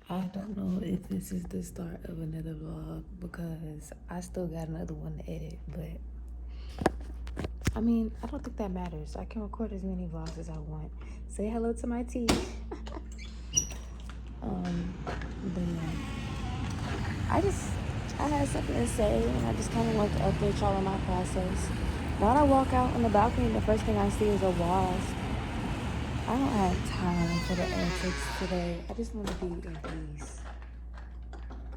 I don't know if this is the start of another vlog because I still got another one to edit, but I mean, I don't think that matters. I can record as many vlogs as I want. Say hello to my teeth. But yeah, I just, I had something to say and I just kind of want to update y'all on my process. Now that I walk out on the balcony, the first thing I see is a wasp. I don't have time for the antics today. I just want to be in peace.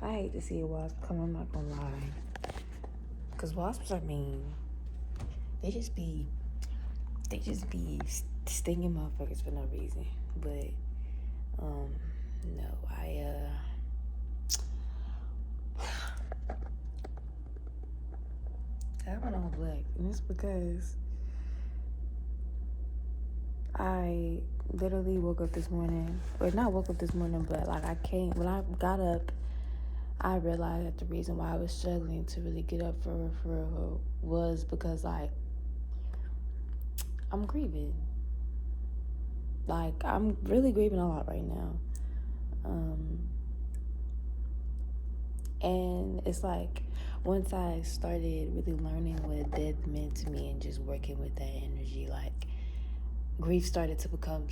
I hate to see a wasp come, I'm not gonna lie. Because wasps are mean. They just be, they just be stinging motherfuckers for no reason. But, no, I went all black. And it's because I literally woke up this morning. Or not woke up this morning, but like when I got up, I realized that the reason why I was struggling to really get up for real was because like I'm grieving. Like I'm really grieving a lot right now. And it's like once I started really learning what death meant to me and just working with that energy, like grief started to become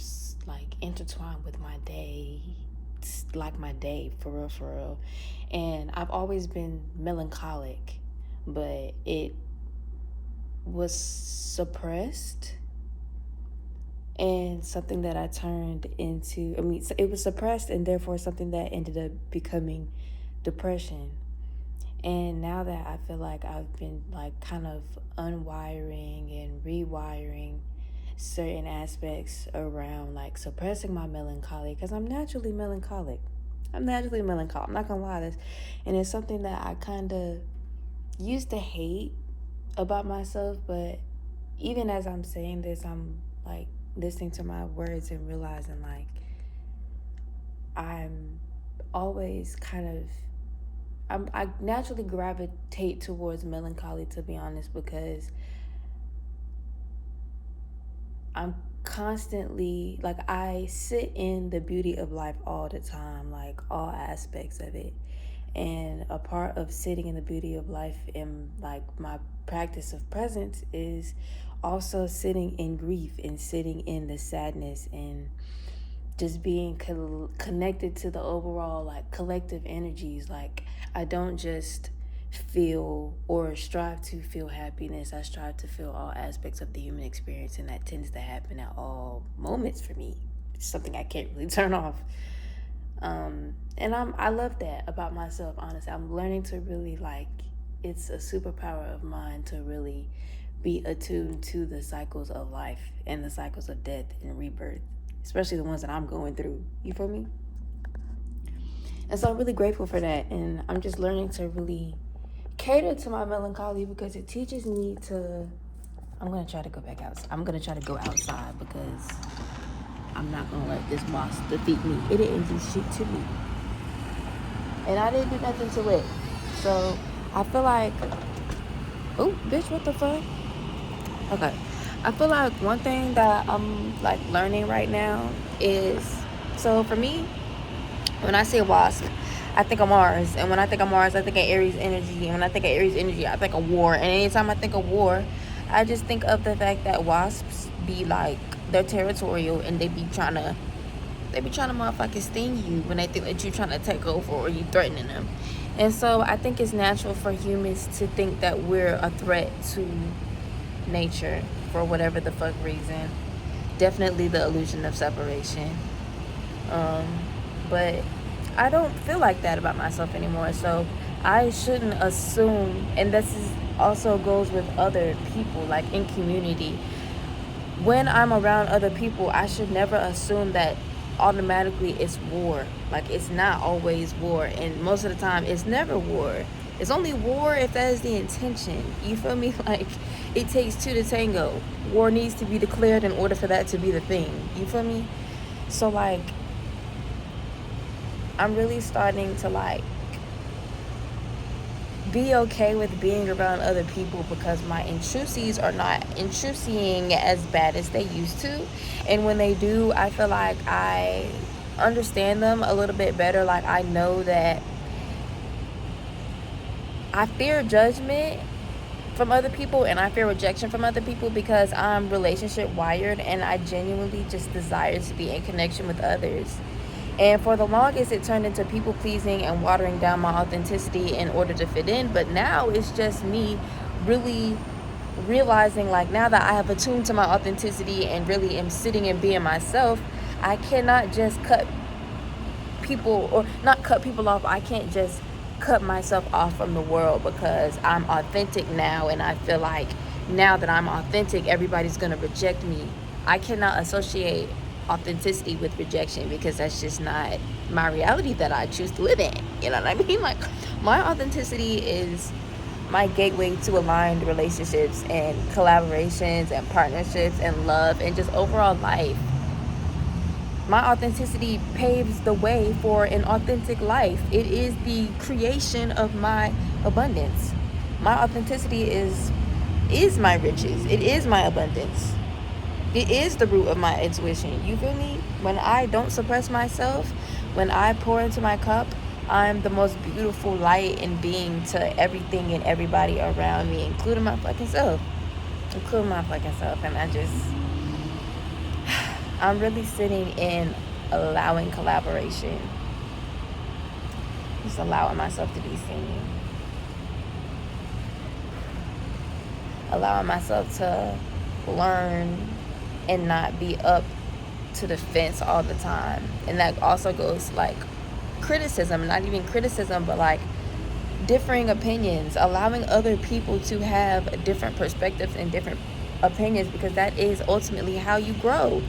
like intertwined with my day, like my day for real, for real. And I've always been melancholic, but it was suppressed and something that I turned into. I mean, it was suppressed and therefore something that ended up becoming depression. And now that I feel like I've been like kind of unwiring and rewiring certain aspects around like suppressing my melancholy, because I'm naturally melancholic. I'm naturally melancholic. I'm not gonna lie to this. And it's something that I kind of used to hate about myself, but even as I'm saying this, I'm like listening to my words and realizing like I'm always kind of I naturally gravitate towards melancholy, to be honest, because I'm constantly like I sit in the beauty of life all the time, like all aspects of it. And a part of sitting in the beauty of life in like my practice of presence is also sitting in grief and sitting in the sadness and just being connected to the overall like collective energies. Like I don't just feel or strive to feel happiness. I strive to feel all aspects of the human experience, and that tends to happen at all moments for me. It's something I can't really turn off. And I love that about myself. Honestly, I'm learning to really like. It's a superpower of mine to really be attuned to the cycles of life and the cycles of death and rebirth, especially the ones that I'm going through. You feel me? And so I'm really grateful for that. And I'm just learning to really cater to my melancholy because it teaches me to. I'm going to try to go back outside. I'm going to try to go outside because I'm not going to let this boss defeat me. It didn't do shit to me. And I didn't do nothing to it. So I feel like. Oh, bitch, what the fuck? Okay. I feel like one thing that I'm like learning right now is so for me, when I say wasp, I think of Mars. And when I think of Mars, I think of Aries energy. And when I think of Aries energy, I think of war. And anytime I think of war, I just think of the fact that wasps be like, they're territorial and they be trying to motherfucking sting you when they think that you're trying to take over or you threatening them. And so I think it's natural for humans to think that we're a threat to nature for whatever the fuck reason. Definitely the illusion of separation. Um, but I don't feel like that about myself anymore. So I shouldn't assume, and this is also goes with other people, like in community. When I'm around other people, I should never assume that automatically it's war. Like it's not always war, and most of the time it's never war. It's only war if that is the intention. You feel me? Like it takes two to tango. War needs to be declared in order for that to be the thing. You feel me? So like I'm really starting to like be okay with being around other people because my intrusies are not intrusying as bad as they used to. And when they do, I feel like I understand them a little bit better. Like, I know that I fear judgment from other people, and I fear rejection from other people because I'm relationship wired, and I genuinely just desire to be in connection with others. And for the longest, it turned into people pleasing and watering down my authenticity in order to fit in. But now it's just me really realizing, like, now that I have attuned to my authenticity and really am sitting and being myself, I cannot just cut people, or not cut people off. I can't just cut myself off from the world because I'm authentic now, and I feel like now that I'm authentic, everybody's gonna reject me. I cannot associate authenticity with rejection because that's just not my reality that I choose to live in. You know what I mean? Like, my authenticity is my gateway to aligned relationships and collaborations and partnerships and love and just overall life. My authenticity paves the way for an authentic life. It is the creation of my abundance. My authenticity is my riches. It is my abundance. It is the root of my intuition. You feel me? When I don't suppress myself, when I pour into my cup, I'm the most beautiful light and being to everything and everybody around me, including my fucking self. And I'm really sitting in allowing collaboration. Just allowing myself to be seen. Allowing myself to learn and not be up to the fence all the time. And that also goes like criticism, not even criticism, but like differing opinions, allowing other people to have different perspectives and different opinions, because that is ultimately how you grow.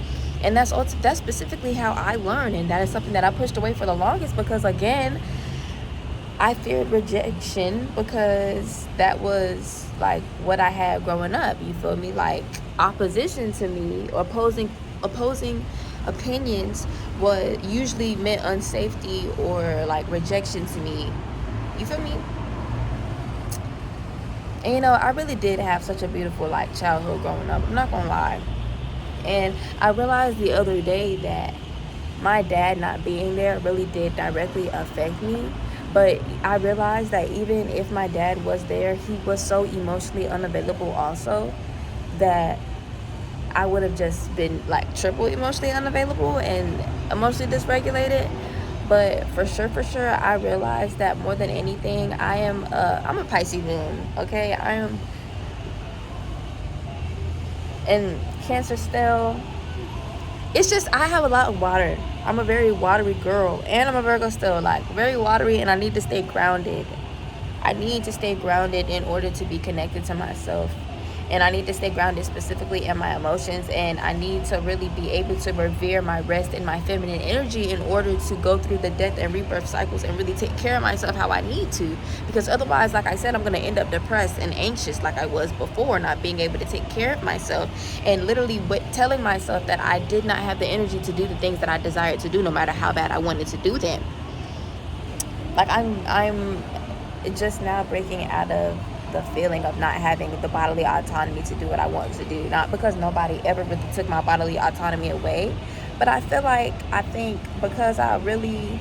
And that's specifically how I learn, and that is something that I pushed away for the longest because, again, I feared rejection because that was like what I had growing up. You feel me? Like, opposition to me, or opposing opinions was usually meant unsafety or like rejection to me. You feel me? And you know, I really did have such a beautiful like childhood growing up. I'm not gonna lie. And I realized the other day that my dad not being there really did directly affect me. But I realized that even if my dad was there, he was so emotionally unavailable also that I would have just been like triple emotionally unavailable and emotionally dysregulated. But for sure, I realized that more than anything, I'm a Pisces moon, okay? I am in Cancer still. It's just I have a lot of water. I'm a very watery girl, and I'm a Virgo still, like very watery, and I need to stay grounded. I need to stay grounded in order to be connected to myself. And I need to stay grounded specifically in my emotions. And I need to really be able to revere my rest and my feminine energy in order to go through the death and rebirth cycles and really take care of myself how I need to. Because otherwise, like I said, I'm going to end up depressed and anxious like I was before, not being able to take care of myself. And literally telling myself that I did not have the energy to do the things that I desired to do, no matter how bad I wanted to do them. Like, I'm just now breaking out of the feeling of not having the bodily autonomy to do what I want to do. Not because nobody ever really took my bodily autonomy away, but I think because I really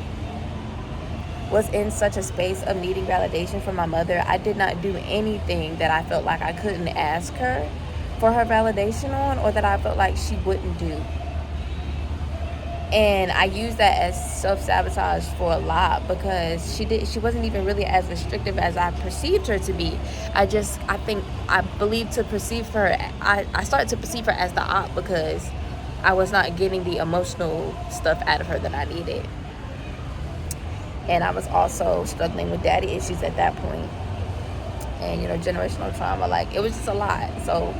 was in such a space of needing validation from my mother, I did not do anything that I felt like I couldn't ask her for her validation on, or that I felt like she wouldn't do. And I used that as self-sabotage for a lot, because she wasn't even really as restrictive as I perceived her to be. I started to perceive her as the op, because I was not getting the emotional stuff out of her that I needed. And I was also struggling with daddy issues at that point. And, you know, generational trauma, like, it was just a lot. So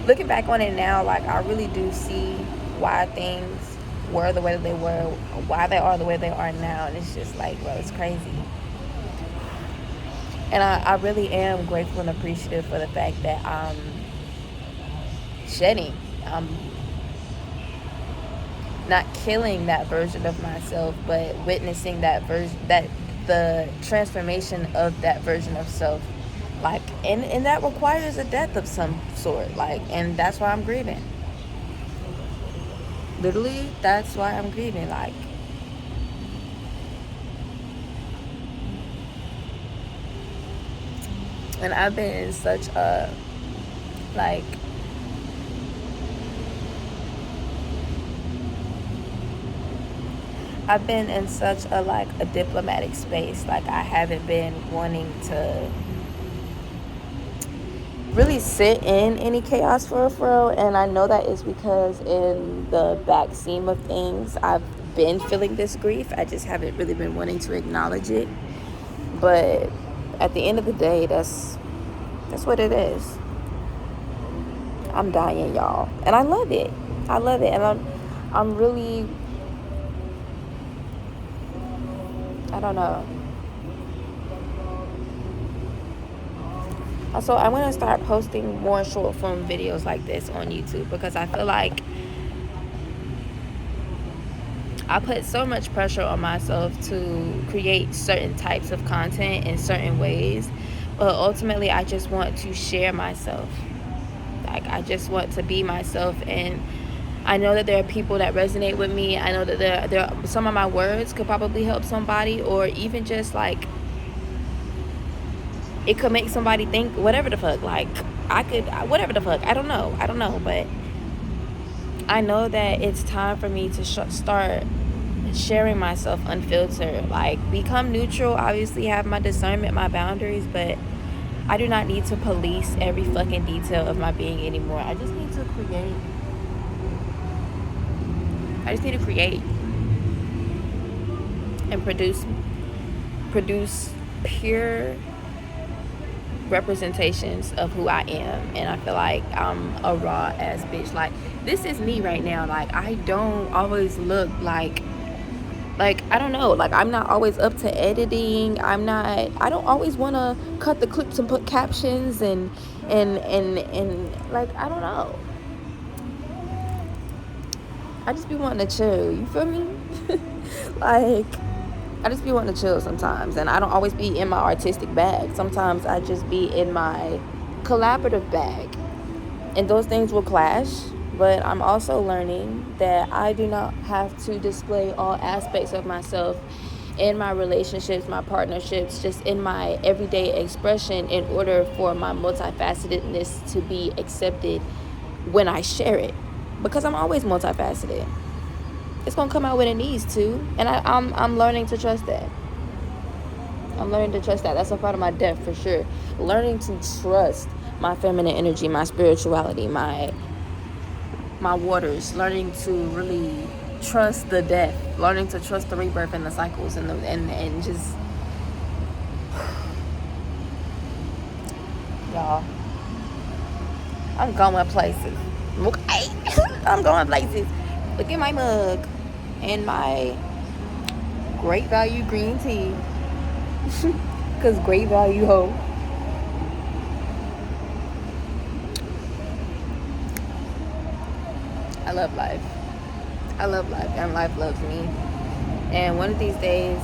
looking back on it now, like, I really do see why things were the way that they were, why they are the way they are now. And it's just like, bro, it's crazy. And I really am grateful and appreciative for the fact that I'm shedding. I'm not killing that version of myself, but witnessing that the transformation of that version of self. Like, and that requires a death of some sort. Like, and that's why I'm grieving. Literally, that's why I'm grieving. Like, And I've been in such a, like, I've been in such a, like, a diplomatic space. Like, I haven't been wanting to really sit in any chaos for real. And I know that is because in the back seam of things, I've been feeling this grief. I just haven't really been wanting to acknowledge it. But at the end of the day, that's what it is. I'm dying, y'all. And I love it. I love it. And I'm really, I don't know. So I'm going to start posting more short form videos like this on YouTube, because I feel like I put so much pressure on myself to create certain types of content in certain ways. But ultimately, I just want to share myself. Like, I just want to be myself. And I know that there are people that resonate with me. I know that there some of my words could probably help somebody, or even just like, it could make somebody think whatever the fuck. Like, I could, whatever the fuck. I don't know. But I know that it's time for me to start sharing myself unfiltered. Like, become neutral. Obviously, have my discernment, my boundaries, but I do not need to police every fucking detail of my being anymore. I just need to create. And produce pure representations of who I am. And I feel like I'm a raw ass bitch. Like, this is me right now. Like, I don't always look like I don't know, like, I'm not always up to editing. I don't always want to cut the clips and put captions and like, I don't know. I just be wanting to chill, you feel me? Like, I just be wanting to chill sometimes, and I don't always be in my artistic bag. Sometimes I just be in my collaborative bag, and those things will clash. But I'm also learning that I do not have to display all aspects of myself in my relationships, my partnerships, just in my everyday expression, in order for my multifacetedness to be accepted when I share it. Because I'm always multifaceted. It's gonna come out when it needs to, and I'm learning to trust that. That's a part of my depth for sure. Learning to trust my feminine energy, my spirituality, my waters. Learning to really trust the death. Learning to trust the rebirth and the cycles and just, y'all. I'm going places. Okay, I'm going places. Look at my mug and my great value green tea. Because great value, ho. I love life, and life loves me. And one of these days,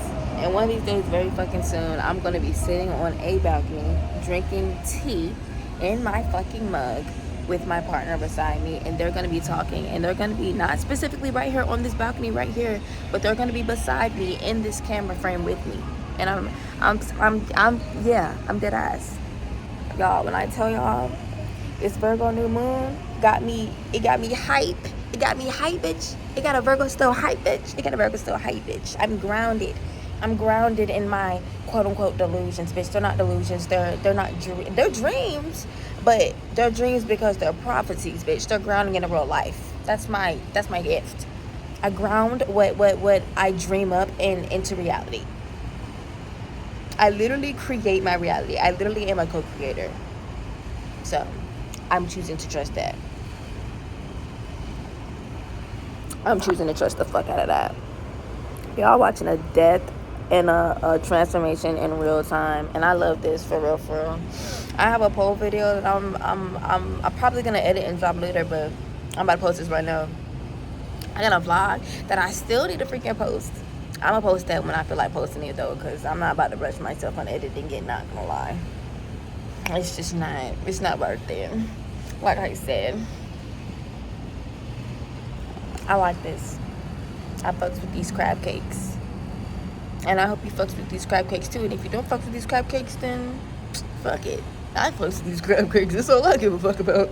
very fucking soon, I'm gonna be sitting on a balcony drinking tea in my fucking mug with my partner beside me, and they're gonna be talking, and they're gonna be not specifically right here on this balcony right here, but they're gonna be beside me in this camera frame with me. And I'm dead ass, y'all. When I tell y'all, this Virgo new moon got me hype. It got me hype, bitch. It got a Virgo still hype, bitch. I'm grounded in my quote unquote delusions, bitch. They're not delusions. They're dreams, but they're dreams because they're prophecies, bitch. They're grounding in the real life. That's my gift. I ground what I dream up into reality. I literally create my reality. I literally am a co-creator. So I'm choosing to trust that. I'm choosing to trust the fuck out of that. Y'all watching a death and a transformation in real time, and I love this for real. I have a poll video that I'm probably gonna edit and drop later, but I'm about to post this right now. I got a vlog that I still need to freaking post. I'm gonna post that when I feel like posting it though, because I'm not about to rush myself on editing it, not gonna lie. It's just not worth it. Like I said, I like this. I fucks with these crab cakes, and I hope you fucks with these crab cakes too. And if you don't fuck with these crab cakes, then fuck it. I posted these crab cakes. That's all I give a fuck about.